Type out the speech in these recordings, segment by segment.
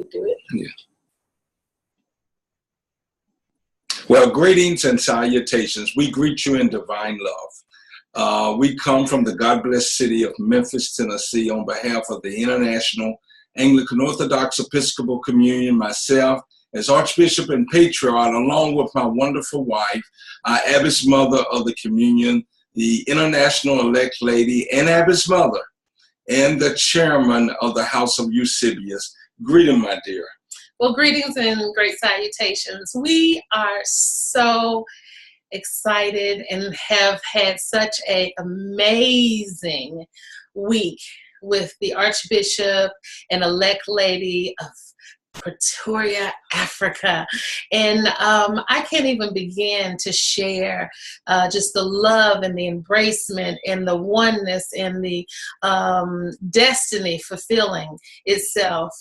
do it. Yeah. Well, greetings and salutations. We greet you in divine love. We come from the God-blessed city of Memphis, Tennessee, on behalf of the International Anglican Orthodox Episcopal Communion, myself as Archbishop and Patriarch, along with my wonderful wife, Abbess Mother of the Communion, the International Elect Lady and Abbess Mother, and the Chairman of the House of Eusebius. Greeting, my dear. Well, greetings and great salutations. We are so excited and have had such an amazing week with the Archbishop and Elect Lady of Pretoria, Africa. And I can't even begin to share just the love and the embracement and the oneness and the destiny fulfilling itself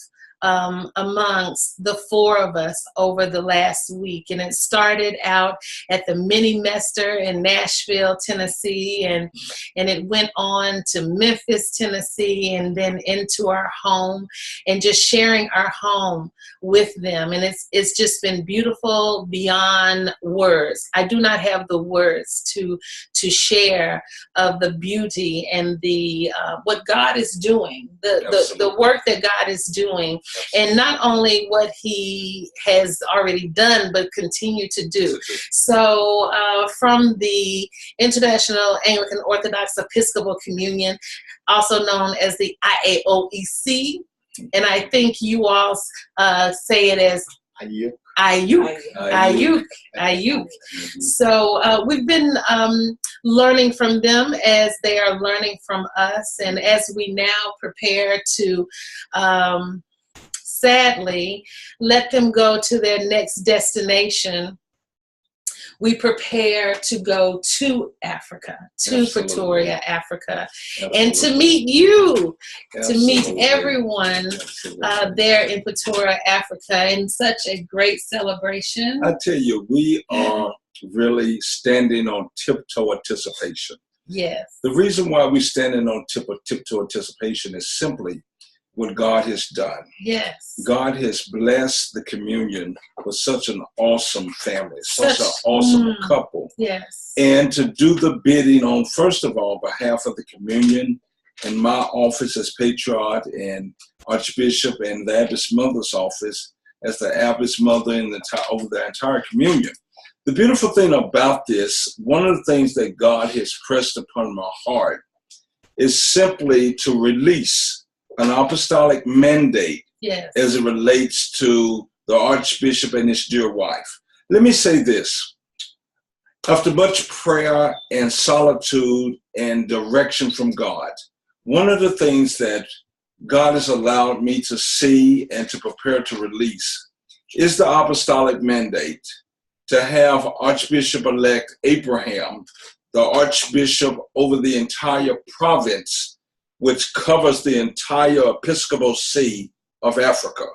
amongst the four of us over the last week. And it started out at the mini Mester in Nashville, Tennessee, and it went on to Memphis, Tennessee, and then into our home, and just sharing our home with them. And it's just been beautiful beyond words. I do not have the words to share of the beauty and the what God is doing, the work that God is doing. And not only what he has already done, but continue to do. So from the International Anglican Orthodox Episcopal Communion, also known as the IAOEC, and I think you all say it as IAOEC. So we've been learning from them as they are learning from us. And as we now prepare to sadly let them go to their next destination, we prepare to go to Africa, to Pretoria, Africa, and to meet you, to meet everyone there in Pretoria, Africa, in such a great celebration. I tell you, we are really standing on tiptoe anticipation. Yes. The reason why we're standing on tiptoe anticipation is simply what God has done. Yes. God has blessed the communion with such an awesome family, such an awesome couple. Yes. And to do the bidding on, first of all, behalf of the communion and my office as Patriarch and Archbishop and the Abbess Mother's office as the Abbess Mother over the entire communion. The beautiful thing about this, one of the things that God has pressed upon my heart is simply to release an apostolic mandate as it relates to the Archbishop and his dear wife. Let me say this. After much prayer and solitude and direction from God, one of the things that God has allowed me to see and to prepare to release is the apostolic mandate to have Archbishop-elect Abraham, the Archbishop over the entire province, which covers the entire Episcopal See of Africa,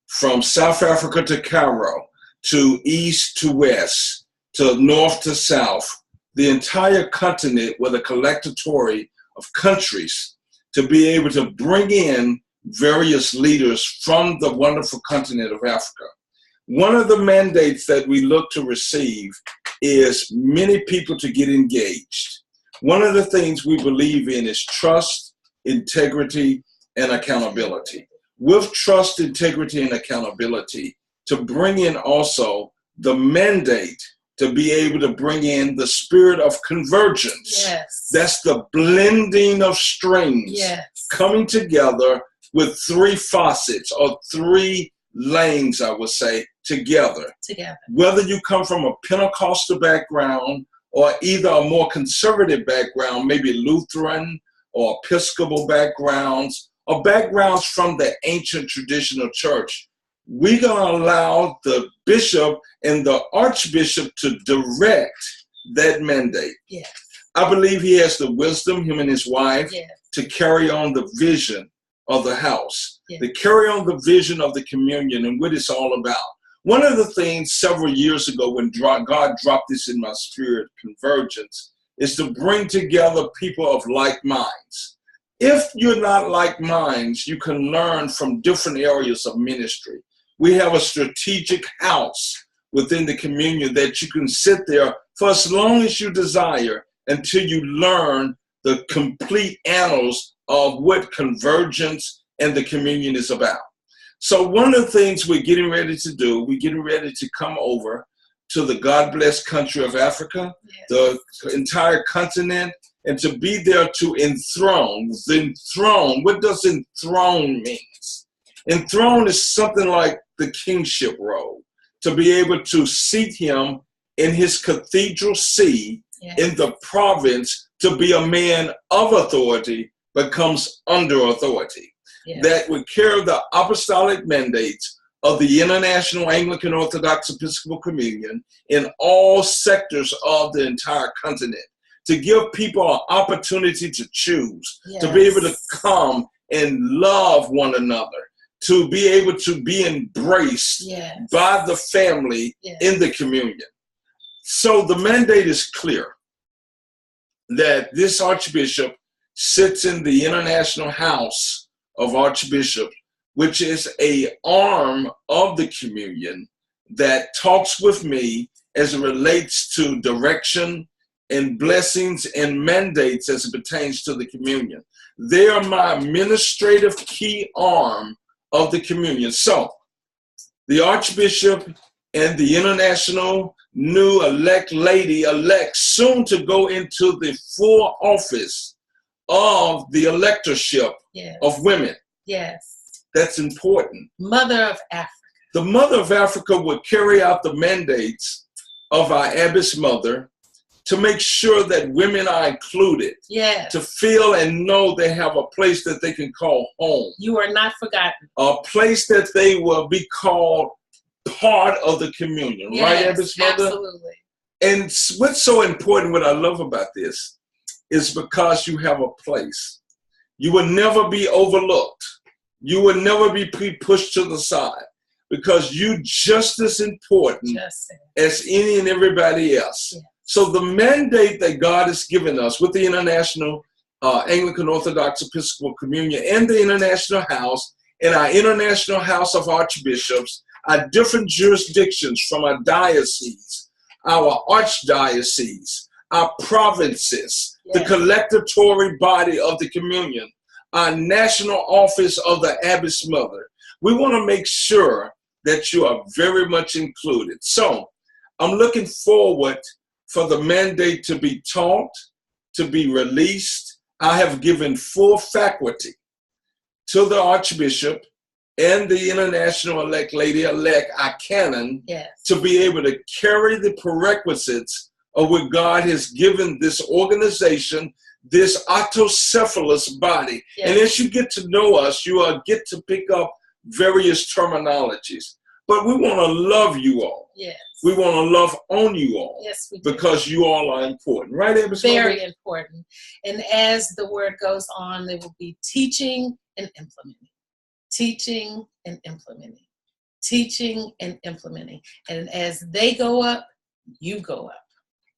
from South Africa to Cairo, to east to west, to north to south, the entire continent with a collectory of countries, to be able to bring in various leaders from the wonderful continent of Africa. One of the mandates that we look to receive is many people to get engaged. One of the things we believe in is trust, integrity, and accountability. With trust, integrity, and accountability, to bring in also the mandate to be able to bring in the spirit of convergence. Yes. That's the blending of strings coming together with three faucets or three lanes, I would say, together. Whether you come from a Pentecostal background or either a more conservative background, maybe Lutheran or Episcopal backgrounds, or backgrounds from the ancient traditional church, we're going to allow the bishop and the archbishop to direct that mandate. Yes. I believe he has the wisdom, him and his wife, to carry on the vision of the house, to carry on the vision of the communion and what it's all about. One of the things several years ago when God dropped this in my spirit, convergence, is to bring together people of like minds. If you're not like minds, you can learn from different areas of ministry. We have a strategic house within the communion that you can sit there for as long as you desire until you learn the complete annals of what convergence and the communion is about. So one of the things we're getting ready to do, we're getting ready to come over to the God-blessed country of Africa, the entire continent, and to be there to enthrone. Enthrone, what does enthrone mean? Enthrone is something like the kingship role, to be able to seat him in his cathedral see in the province, to be a man of authority, but comes under authority. That would carry the apostolic mandates of the International Anglican Orthodox Episcopal Communion in all sectors of the entire continent, to give people an opportunity to choose, to be able to come and love one another, to be able to be embraced by the family in the communion. So the mandate is clear that this archbishop sits in the International House of Archbishops, which is an arm of the communion that talks with me as it relates to direction and blessings and mandates as it pertains to the communion. They are my administrative key arm of the communion. So the archbishop and the international new elect lady, soon to go into the full office of the electorship of women. That's important. Mother of Africa. The Mother of Africa would carry out the mandates of our Abbess mother to make sure that women are included, to feel and know they have a place that they can call home. You are not forgotten. A place that they will be called part of the communion, right, Abbess mother? Absolutely. And what's so important, what I love about this, is because you have a place. You will never be overlooked. You will never be pushed to the side, because you're just as important as any and everybody else. So the mandate that God has given us with the International Anglican Orthodox Episcopal Communion and the International House and our International House of Archbishops, our different jurisdictions from our diocese, our archdiocese, our provinces, the collectory body of the communion, our national office of the Abbess Mother. We want to make sure that you are very much included. So I'm looking forward for the mandate to be taught, to be released. I have given full faculty to the Archbishop and the International Elect Lady Elect, our canon, to be able to carry the prerequisites of what God has given this organization, this autocephalous body. And as you get to know us, you get to pick up various terminologies. But we want to love you all. We want to love on you all. We do. Because you all are important. Right, Abbess? Very important. And as the word goes on, there will be teaching and implementing. Teaching and implementing. Teaching and implementing. And as they go up, you go up.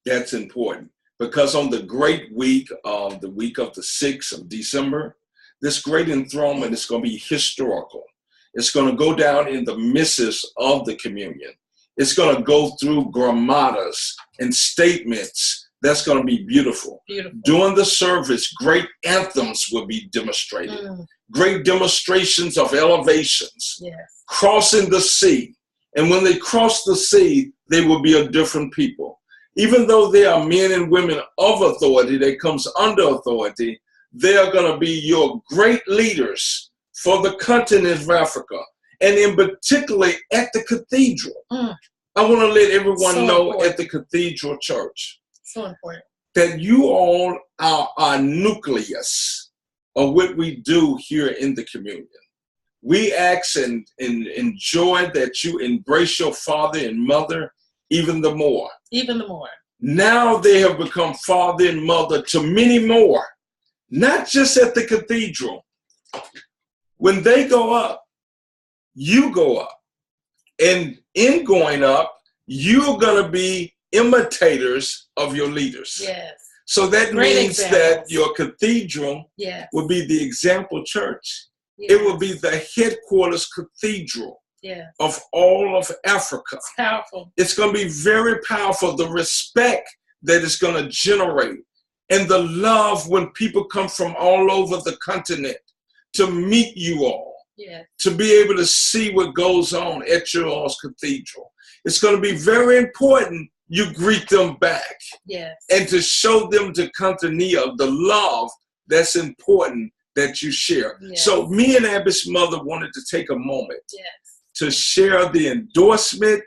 That's important. Because on the great week of the 6th of December, this great enthronement is going to be historical. It's going to go down in the misses of the communion. It's going to go through grammatas and statements. That's going to be beautiful. During the service, great anthems will be demonstrated. Great demonstrations of elevations. Crossing the sea. And when they cross the sea, they will be a different people. Even though they are men and women of authority that comes under authority, they are going to be your great leaders for the continent of Africa, and in particularly at the cathedral. I want to let everyone know at the cathedral church that you all are our nucleus of what we do here in the communion. We ask and enjoy that you embrace your father and mother even the more. Now they have become father and mother to many more, not just at the cathedral. When they go up, you go up. And in going up, you're going to be imitators of your leaders. So that Great means examples. that your cathedral Yes. will be the example church. Yes. It will be the headquarters cathedral Yes. of all of Africa. It's powerful. It's going to be very powerful. The respect that it's going to generate and the love when people come from all over the continent to meet you all, Yes. to be able to see what goes on at your all's cathedral. It's going to be very important you greet them back. Yes. And to show them the continia, the love that's important that you share. Yes. So me and Abbess' mother wanted to take a moment Yes. to share the endorsement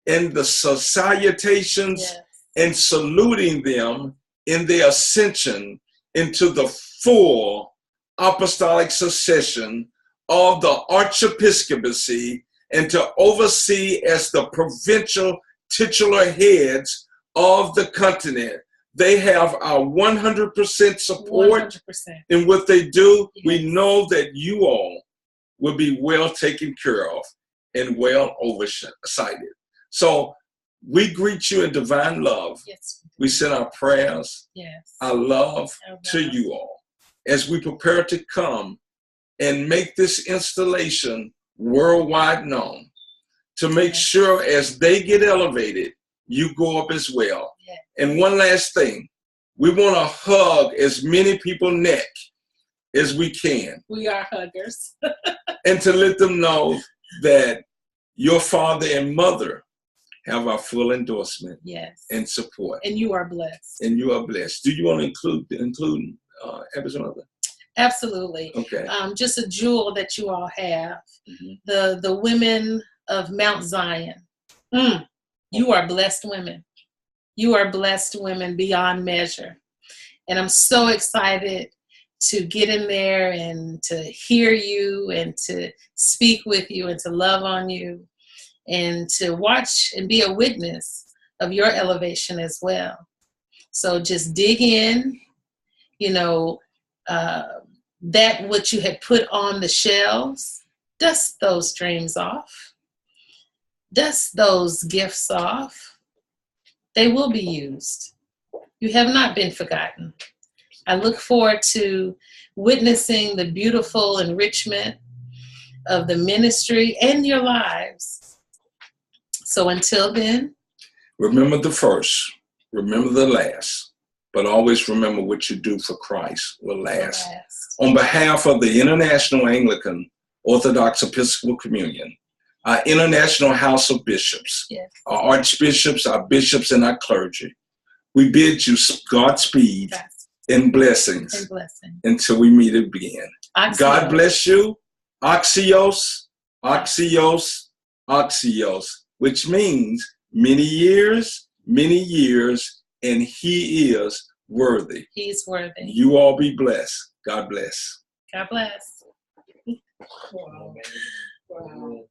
and the salutations Yes. and saluting them in their ascension into the full apostolic succession of the archiepiscopacy and to oversee as the provincial titular heads of the continent. They have our 100% support 100%. in what they do. Yes. We know that you all will be well taken care of and well oversighted. So we greet you in divine love. Yes. We send our prayers, Yes. our love Our to love. you all as we prepare to come and make this installation worldwide known, to make sure as they get elevated, you go up as well. Yes. And one last thing, we want to hug as many people neck as we can. We are huggers. And to let them know that your father and mother have our full endorsement Yes. and support. And you are blessed. And you are blessed. Do you want to include Abbess' mother? Absolutely. Okay. Just a jewel that you all have. Mm-hmm. The women of Mount Zion. You are blessed women. You are blessed women beyond measure. And I'm so excited to get in there and to hear you and to speak with you and to love on you and to watch and be a witness of your elevation as well. So just dig in, that what you had put on the shelves, dust those dreams off, dust those gifts off. They will be used. You have not been forgotten. I look forward to witnessing the beautiful enrichment of the ministry and your lives. So until then, remember the first, remember the last, but always remember what you do for Christ will last. On behalf of the International Anglican Orthodox Episcopal Communion, our International House of Bishops, yes, our archbishops, our bishops, and our clergy, we bid you Godspeed and blessings until we meet again. Axios. God bless you. Axios, axios, axios, which means many years, and he is worthy. He's worthy. You all be blessed. God bless. God bless. Wow. Wow.